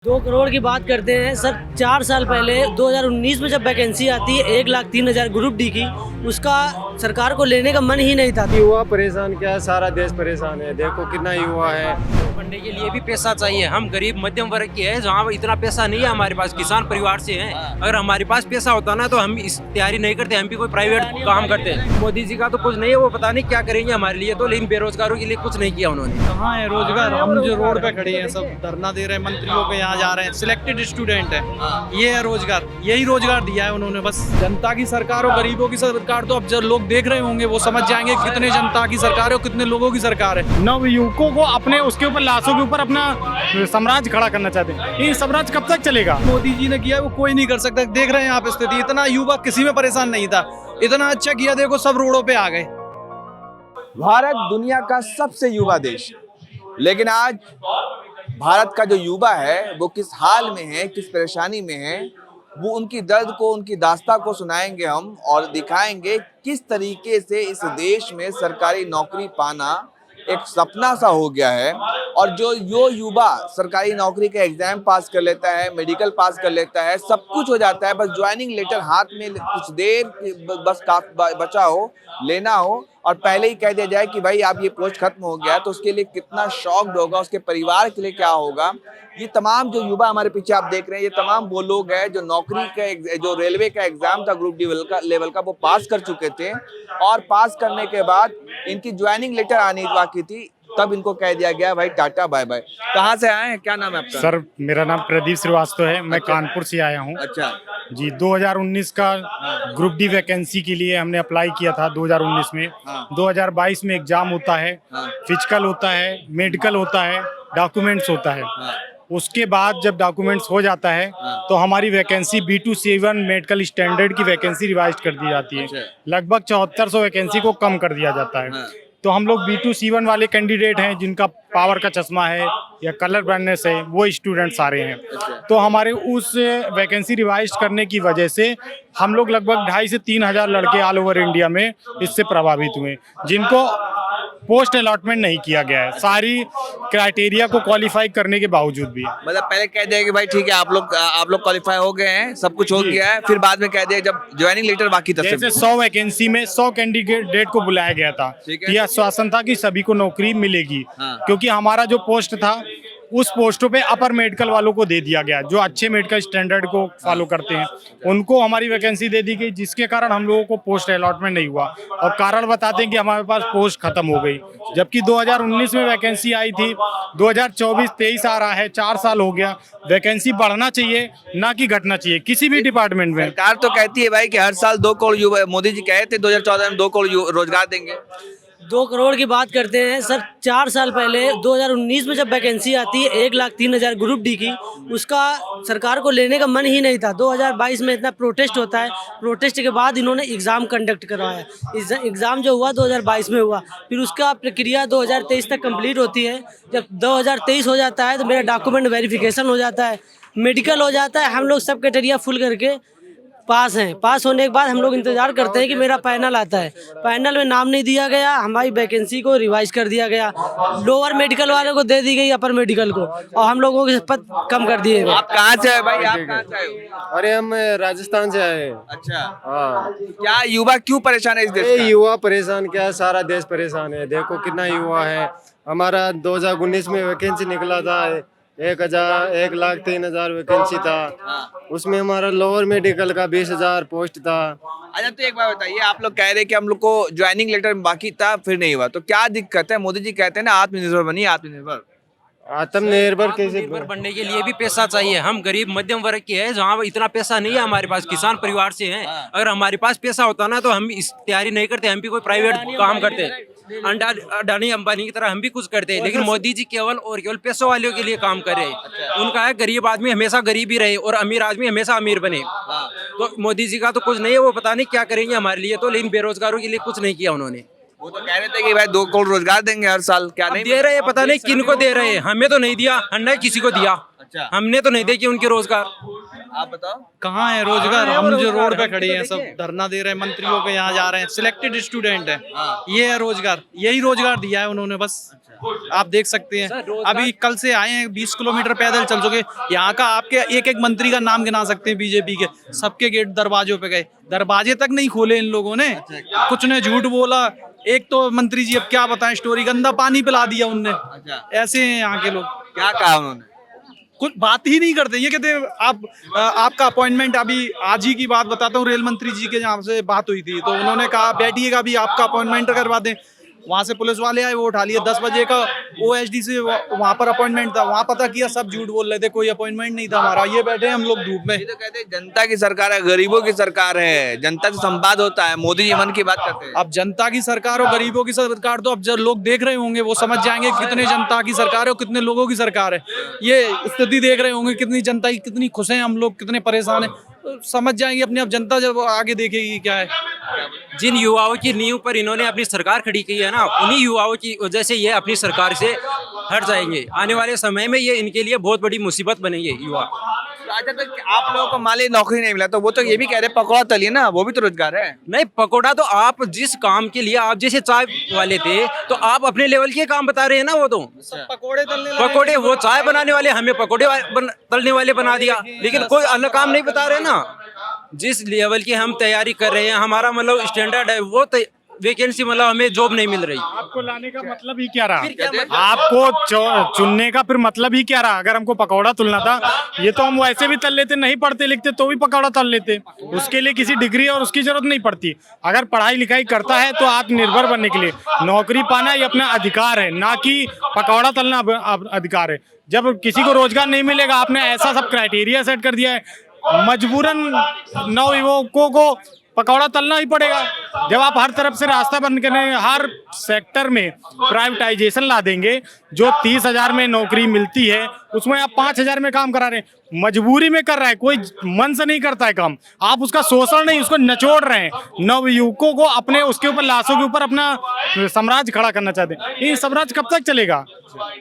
2 करोड़ की बात करते हैं सर। 4 साल पहले 2019 में जब वैकेंसी आती है 1,03,000 ग्रुप डी की, उसका सरकार को लेने का मन ही नहीं था। युवा परेशान, क्या है, सारा देश परेशान है। देखो कितना युवा है। पढ़ने के लिए भी पैसा चाहिए। हम गरीब मध्यम वर्ग के हैं, जहाँ इतना पैसा नहीं है हमारे पास, किसान परिवार से हैं। अगर हमारे पास पैसा होता ना तो हम इस तैयारी नहीं करते, हम भी कोई प्राइवेट काम करते हैं। मोदी जी का तो कुछ नहीं है, वो पता नहीं क्या करेंगे हमारे लिए तो, लेकिन बेरोजगारों के लिए कुछ नहीं किया उन्होंने। कहाँ है रोजगार? हम जो रोड पे खड़े हैं सब धरना दे रहे हैं, मंत्रियों के यहाँ जा रहे हैं, सिलेक्टेड स्टूडेंट है। ये है रोजगार, यही रोजगार दिया है उन्होंने बस। जनता की सरकार और गरीबों की सरकार तो अब जब लोग देख रहे होंगे वो समझ जाएंगे कितने जनता की सरकार है और कितने लोगों की सरकार है। नवयुवकों को अपने उसके ऊपर लाशों के ऊपर अपना साम्राज्य खड़ा करना चाहते हैं। ये साम्राज्य कब तक चलेगा? मोदी जी ने किया वो कोई नहीं कर सकता। देख रहे हैं आप स्थिति, इतना युवा किसी में परेशान नहीं था, इतना अच्छा किया, देखो सब रोडों पे आ गए। भारत दुनिया का सबसे युवा देश, लेकिन आज भारत का जो युवा है वो किस हाल में है, किस परेशानी में है, वो उनकी दर्द को, उनकी दास्तां को सुनाएंगे हम और दिखाएंगे किस तरीके से इस देश में सरकारी नौकरी पाना एक सपना सा हो गया है। और जो युवा सरकारी नौकरी का एग्जाम पास कर लेता है, मेडिकल पास कर लेता है, सब कुछ हो जाता है, बस ज्वाइनिंग लेटर हाथ में कुछ देर बस बचा हो, लेना हो और पहले ही कह दिया जाए कि भाई आप ये पोस्ट खत्म हो गया, तो उसके लिए कितना शॉक्ड होगा, उसके परिवार के लिए क्या होगा। ये तमाम जो युवा हमारे पीछे आप देख रहे हैं, ये तमाम वो लोग हैं जो नौकरी का, जो रेलवे का एग्जाम था ग्रुप डी लेवल का, वो पास कर चुके थे और पास करने के बाद इनकी ज्वाइनिंग लेटर आनी बाकी थी, तब इनको कह दिया गया भाई टाटा बाय बाय। कहाँ से आए हैं, क्या नाम है आपका? सर मेरा नाम प्रदीप श्रीवास्तव है, मैं कानपुर से आया हूँ। अच्छा जी, 2019 का ग्रुप डी वैकेंसी के लिए हमने अप्लाई किया था 2019 में। 2022 में एग्जाम होता है, फिजिकल होता है, मेडिकल होता है, डॉक्यूमेंट्स होता है। उसके बाद जब डॉक्यूमेंट्स हो जाता है तो हमारी वैकेंसी B2C1 मेडिकल स्टैंडर्ड की वैकेंसी रिवाइज कर दी जाती है। लगभग 7400 वैकेंसी को कम कर दिया जाता है। तो हम लोग B2C1 वाले कैंडिडेट हैं जिनका पावर का चश्मा है या कलर ब्लाइंडनेस है, वो स्टूडेंट सारे हैं। तो हमारे उस वैकेंसी रिवाइज करने की वजह से हम लोग लगभग 2,500 से 3,000 लड़के ऑल ओवर इंडिया में इससे प्रभावित हुए, जिनको पोस्ट अलॉटमेंट नहीं किया गया है, सारी क्राइटेरिया को क्वालिफाई करने के बावजूद भी। मतलब पहले कह दिया कि भाई ठीक है आप लोग क्वालिफाई हो गए हैं, सब कुछ हो गया है, फिर बाद में कह दिया जब ज्वाइनिंग लेटर बाकी था। जैसे 100 वैकेंसी में 100 कैंडिडेट को बुलाया गया था, यह आश्वासन था कि सभी को नौकरी मिलेगी। क्योंकि हमारा जो पोस्ट था उस पोस्टों पे अपर मेडिकल वालों को दे दिया गया, जो अच्छे मेडिकल स्टैंडर्ड को फॉलो करते हैं, उनको हमारी वैकेंसी दे दी गई, जिसके कारण हम लोगों को पोस्ट अलॉटमेंट नहीं हुआ। और कारण बताते हैं कि हमारे पास पोस्ट खत्म हो गई, जबकि 2019 में वैकेंसी आई थी, 2024-23 आ रहा है, 4 साल हो गया। वैकेंसी बढ़ना चाहिए, ना कि घटना चाहिए किसी भी डिपार्टमेंट में। सरकार तो कहती है भाई कि हर साल 2 करोड़ युवा, मोदी जी कहे थे 2014 में 2 करोड़ रोजगार देंगे। 2 करोड़ की बात करते हैं सर। 4 साल पहले 2019 में जब वैकेंसी आती है 1,03,000 ग्रुप डी की, उसका सरकार को लेने का मन ही नहीं था। 2022 में इतना प्रोटेस्ट होता है, प्रोटेस्ट के बाद इन्होंने एग्ज़ाम कंडक्ट करवाया। एग्ज़ाम जो हुआ 2022 में हुआ, फिर उसका प्रक्रिया 2023 तक कंप्लीट होती है। जब 2023 हो जाता है तो मेरा डॉक्यूमेंट वेरिफिकेशन हो जाता है, मेडिकल हो जाता है, हम लोग सब क्राइटेरिया फुल करके पास हैं। पास होने के बाद हम लोग इंतजार करते हैं कि मेरा पैनल आता है। पैनल में नाम नहीं दिया गया, हमारी वैकेंसी को रिवाइज कर दिया गया, लोअर मेडिकल वालों को दे दी गई अपर मेडिकल को, और हम लोगों के पद कम कर दिए गए। आप कहाँ से है भाई, आप कहाँ से आए हो? अरे हम राजस्थान से आए हैं। अच्छा हाँ, क्या युवा क्यों परेशान है इस देश का? युवा परेशान, क्या है, सारा देश परेशान है। देखो कितना युवा है। हमारा 2019 में वैकेंसी निकला था, 1,03,000 वैकेंसी था, उसमें हमारा लोअर मेडिकल का 20,000 पोस्ट था। अच्छा तो एक बात बताइए, आप लोग कह रहे हैं कि हम लोग को ज्वाइनिंग लेटर बाकी था फिर नहीं हुआ, तो क्या दिक्कत है? मोदी जी कहते हैं ना आत्मनिर्भर बनिए, आत्मनिर्भर। आत्मनिर्भर कैसे? आत्मनिर्भर बनने के लिए भी पैसा चाहिए। हम गरीब मध्यम वर्ग के हैं, जहाँ इतना पैसा नहीं है हमारे पास, किसान परिवार से हैं। अगर हमारे पास पैसा होता ना तो हम इस तैयारी नहीं करते, हम भी कोई प्राइवेट काम करते, अडानी अंबानी की तरह हम भी कुछ करते हैं। लेकिन मोदी जी केवल और केवल पैसों वालों के लिए काम कर रहे हैं। उनका है गरीब आदमी हमेशा गरीब ही रहे और अमीर आदमी हमेशा अमीर बने। तो मोदी जी का तो कुछ नहीं है, वो पता नहीं क्या करेंगे हमारे लिए तो, लेकिन बेरोजगारों के लिए कुछ नहीं किया उन्होंने। वो तो कह रहे थे कि भाई 2 करोड़ रोजगार देंगे हर साल, क्या नहीं दे रहे हैं? पता नहीं किन को दे रहे हैं, हमें तो नहीं दिया, हमने किसी को दिया। हमने तो नहीं देखी उनके रोजगार। आप बताओ कहाँ है रोजगार? हम जो रोड पे खड़े हैं सब धरना दे रहे हैं, मंत्रियों के यहाँ जा रहे हैं, सिलेक्टेड स्टूडेंट है। ये है रोजगार, यही रोजगार दिया है उन्होंने बस। आप देख सकते हैं अभी कल से आए हैं, 20 किलोमीटर पैदल चल चुके। यहाँ का आपके एक एक मंत्री का नाम गिना सकते हैं बीजेपी के, सबके गेट दरवाजों पे गए, दरवाजे तक नहीं खोले इन लोगों ने। कुछ ने झूठ बोला, एक तो मंत्री जी अब क्या बताएं स्टोरी, गंदा पानी पिला दिया उनने। ऐसे हैं यहाँ के लोग। क्या कहा उन्होंने? कुछ बात ही नहीं करते। ये कहते हैं आप आपका अपॉइंटमेंट, अभी आज ही की बात बताता हूँ, रेल मंत्री जी के यहाँ से बात हुई थी तो उन्होंने कहा बैठिएगा अभी आपका अपॉइंटमेंट करवा दें। वहां से पुलिस वाले आए, वो उठा लिए। 10 बजे का OSD से वहां पर अपॉइंटमेंट था, वहां पता किया सब झूठ बोल रहे थे, कोई अपॉइंटमेंट नहीं था हमारा। ये बैठे हैं हम लोग धूप में। ये तो कहते हैं जनता की सरकार है, गरीबों की सरकार है, जनता से संवाद होता है, मोदी जी मन की बात करते हैं। अब जनता की सरकार और गरीबों की सरकार तो अब जब लोग देख रहे होंगे वो समझ जाएंगे कितने जनता की सरकार है और कितने लोगों की सरकार है। ये स्थिति देख रहे होंगे कितनी जनता की, कितनी खुश है हम लोग, कितने परेशान है, समझ जाएंगे अपने। अब जनता जब आगे देखेगी क्या है। जिन युवाओं की नींव पर इन्होंने अपनी सरकार खड़ी की है ना, उन्हीं युवाओं की वजह से ये अपनी सरकार से हट जाएंगे। आने वाले समय में ये इनके लिए बहुत बड़ी मुसीबत बनेंगे युवा। अच्छा, तो आप लोगों को माली नौकरी नहीं मिला तो वो तो ये भी कह रहे पकौड़ा तलिए ना, वो भी तो रोजगार है। नहीं, पकोड़ा तो आप जिस काम के लिए, आप जैसे चाय वाले थे तो आप अपने लेवल के काम बता रहे हैं ना। वो तो पकोड़े तलने पकोड़े, वो चाय बनाने वाले हमें पकोड़े तलने वाले बना दिया, लेकिन कोई अलग काम नहीं बता रहे ना। जिस लेवल की हम तैयारी कर रहे हैं, हमारा मतलब स्टैंडर्ड है, वो वैकेंसी मतलब हमें जॉब नहीं मिल रही। आपको लाने का मतलब ही क्या रहा? आपको चुनने का फिर मतलब ही क्या रहा? अगर हमको पकौड़ा तलना था, ये तो हम वैसे भी तल लेते, नहीं पढ़ते लिखते तो भी पकौड़ा तल लेते। उसके लिए किसी डिग्री और उसकी जरूरत नहीं पड़ती। अगर पढ़ाई लिखाई करता है तो आत्मनिर्भर बनने के लिए नौकरी पाना ये अपना अधिकार है, ना कि पकौड़ा तलना अधिकार है। जब किसी को रोजगार नहीं मिलेगा, आपने ऐसा सब क्राइटेरिया सेट कर दिया है, मजबूरन नवयुवकों को पकौड़ा तलना ही पड़ेगा। जब आप हर तरफ से रास्ता बंद करें, हर सेक्टर में प्राइवेटाइजेशन ला देंगे, जो 30,000 में नौकरी मिलती है उसमें आप 5,000 में काम करा रहे हैं, मजबूरी में कर रहा है, कोई मन से नहीं करता है काम। आप उसका शोषण नहीं, उसको निचोड़ रहे हैं। नवयुवकों को अपने उसके ऊपर, लाशों के ऊपर अपना साम्राज्य खड़ा करना चाहते हैं। ये साम्राज्य कब तक चलेगा?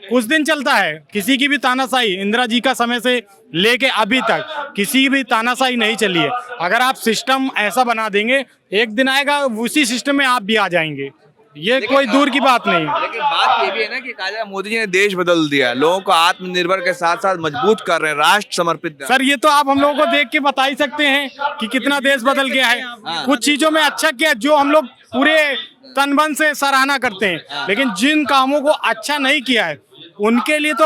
कुछ दिन चलता है। किसी की भी तानाशाही, इंदिरा जी का समय से लेके अभी तक किसी भी तानाशाही नहीं चली है। अगर आप सिस्टम ऐसा बना देंगे, एक दिन आएगा उसी सिस्टम में आप भी आ जाएंगे। ये कोई दूर की बात नहीं। लेकिन बात ये भी है ना कि कहा जाए मोदी जी ने देश बदल दिया, लोगों को आत्मनिर्भर के साथ साथ मजबूत कर रहे हैं, राष्ट्र समर्पित। सर, ये तो आप हम लोगों को देख के बता ही सकते हैं कि कितना देश बदल गया है। कुछ चीजों में अच्छा किया जो हम लोग पूरे तन मन से सराहना करते हैं, लेकिन जिन कामों को अच्छा नहीं किया है उनके लिए तो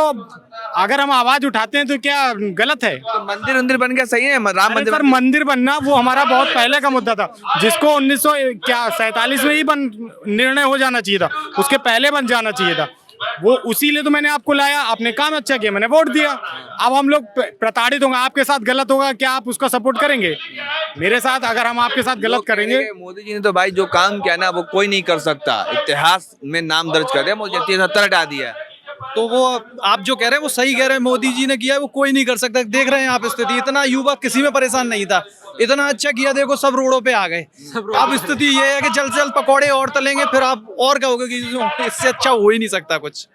अगर हम आवाज उठाते हैं तो क्या गलत है? तो मंदिर बन गया, सही है। राम मंदिर, सर, मंदिर बनना वो हमारा बहुत पहले का मुद्दा था, जिसको 1947 में ही निर्णय हो जाना चाहिए था, उसके पहले बन जाना चाहिए था। वो उसी लिए तो मैंने आपको लाया। आपने काम अच्छा किया, मैंने वोट दिया। अब हम लोग प्रताड़ित होंगे, आपके साथ गलत होगा, क्या आप उसका सपोर्ट करेंगे? मेरे साथ अगर हम आपके साथ गलत करेंगे। मोदी जी ने तो भाई जो काम किया ना वो कोई नहीं कर सकता, इतिहास में नाम दर्ज कर दिया। मोदी जी ने 70 हटा दिया। तो वो आप जो कह रहे हैं वो सही कह रहे हैं, मोदी जी ने किया है वो कोई नहीं कर सकता। देख रहे हैं आप स्थिति, इतना युवा किसी में परेशान नहीं था, इतना अच्छा किया, देखो सब रोडों पे आ गए। अब स्थिति ये है कि जल्द से जल्द पकौड़े और तलेंगे, फिर आप और कहोगे कि इससे अच्छा हो ही नहीं सकता कुछ।